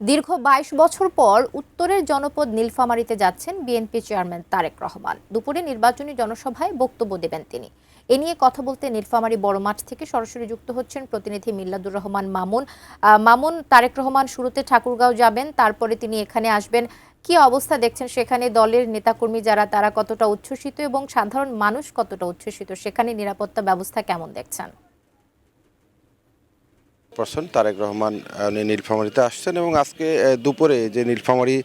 দীর্ঘ ২২ বছর পর উত্তরের জনপদ নীলফামারীতে যাচ্ছেন বিএনপি চেয়ারম্যান তারেক রহমান। দুপুরে নির্বাচনী জনসভায় বক্তব্য দেবেন তিনি। এ নিয়ে কথা বলতে নীলফামারী বড় মাঠ থেকে সরাসরি যুক্ত হচ্ছেন প্রতিনিধি মিল্লাদুর রহমান মামুন। মামুন, তারেক রহমান শুরুতে ঠাকুরগাঁও যাবেন, তারপরে তিনি এখানে আসবেন। কি অবস্থা দেখছেন সেখানে? দলের নেতাকর্মী যারা, তারা কতটা উচ্ছ্বসিত এবং সাধারণ মানুষ কতটা উচ্ছ্বসিত? সেখানে নিরাপত্তা ব্যবস্থা কেমন দেখছেন? তারেক রহমান উনি নীলফামারীতে আসছেন এবং আজকে দুপুরে যে নীলফামারী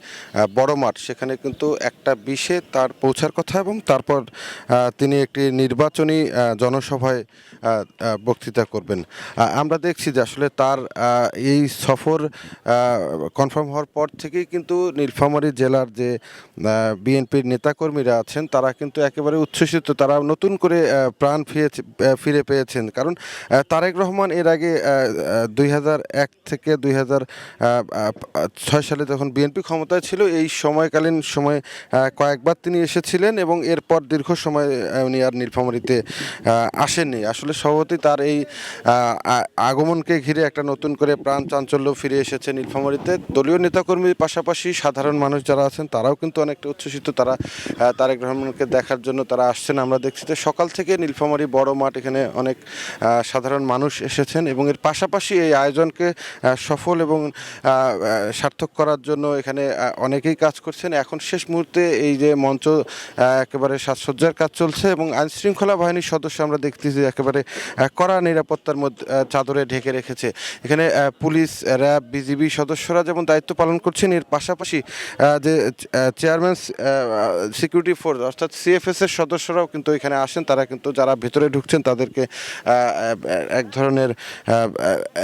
বড় মাঠ সেখানে কিন্তু 1:20-এ তার পৌঁছার কথা এবং তারপর তিনি একটি নির্বাচনী জনসভায় বক্তৃতা করবেন। আমরা দেখছি যে আসলে তার এই সফর কনফার্ম হওয়ার পর থেকেই কিন্তু নীলফামারী জেলার যে বিএনপির নেতাকর্মীরা আছেন তারা কিন্তু একেবারে উচ্ছ্বসিত। তারা নতুন করে প্রাণ ফিরে পেয়েছেন, কারণ তারেক রহমান এর আগে 2001 থেকে 2006 সালে যখন বিএনপি ক্ষমতায় ছিল এই সময়কালীন সময়ে কয়েকবার তিনি এসেছিলেন এবং এরপর দীর্ঘ সময় উনি আর নীলফামারীতে আসেননি। আসলে স্বভাবতই তার এই আগমনকে ঘিরে একটা নতুন করে প্রাণ চাঞ্চল্য ফিরে এসেছে নীলফামারীতে। দলীয় নেতাকর্মীর পাশাপাশি সাধারণ মানুষ যারা আছেন তারাও কিন্তু অনেকটা উচ্ছ্বসিত। তারা তারেক রহমানকে দেখার জন্য তারা আসছেন। আমরা দেখছি যে সকাল থেকে নীলফামারী বড় মাঠ এখানে অনেক সাধারণ মানুষ এসেছেন এবং এর পাশাপাশি এই আয়োজনকে সফল এবং সার্থক করার জন্য এখানে অনেকেই কাজ করছেন। এখন শেষ মুহূর্তে এই যে মঞ্চ একেবারে সাজসজ্জার কাজ চলছে এবং আইনশৃঙ্খলা বাহিনীর সদস্য আমরা দেখতেছি একেবারে কড়া নিরাপত্তার মধ্যে চাদরে ঢেকে রেখেছে। এখানে পুলিশ, র্যাব, বিজিবি সদস্যরা যেমন দায়িত্ব পালন করছেন, এর পাশাপাশি যে চেয়ারম্যান সিকিউরিটি ফোর্স অর্থাৎ সিএফএস এর সদস্যরাও কিন্তু এখানে আসেন। তারা কিন্তু যারা ভেতরে ঢুকছেন তাদেরকে এক ধরনের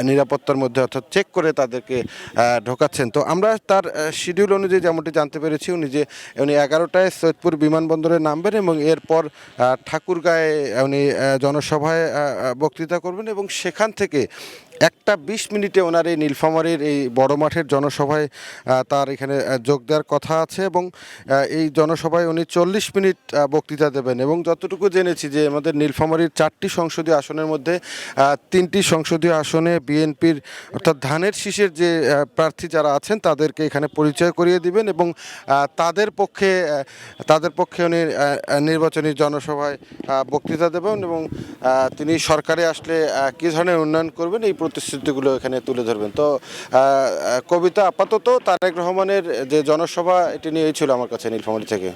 নিরাপত্তার মধ্যে অর্থাৎ চেক করে তাদেরকে ঢোকাচ্ছেন। তো আমরা তার শিডিউল অনুযায়ী যেমনটি জানতে পেরেছি উনি 11টায় সৈয়দপুর বিমানবন্দরে নামবেন এবং এরপর ঠাকুরগাঁয়ে উনি জনসভায় বক্তৃতা করবেন এবং সেখান থেকে 1:20 ওনার এই নীলফামারীর এই বড় মাঠের জনসভায় তার এখানে যোগ দেওয়ার কথা আছে এবং এই জনসভায় উনি 40 মিনিট বক্তৃতা দেবেন। এবং যতটুকু জেনেছি যে আমাদের নীলফামারীর 4টি সংসদীয় আসনের মধ্যে 3টি সংসদীয় আসনে বিএনপির অর্থাৎ ধানের শীষের যে প্রার্থী যারা আছেন তাদেরকে এখানে পরিচয় করিয়ে দিবেন এবং তাদের পক্ষে উনি নির্বাচনী জনসভায় বক্তৃতা দেবেন এবং তিনি সরকারে আসলে কী ধরনের উন্নয়ন করবেন এই প্রতিশ্রুতিগুলো এখানে তুলে ধরবেন। তো কবিতা, আপাতত তারেক রহমানের যে জনসভা এটি নিয়েই ছিল আমার কাছে নীলফামারী থেকে।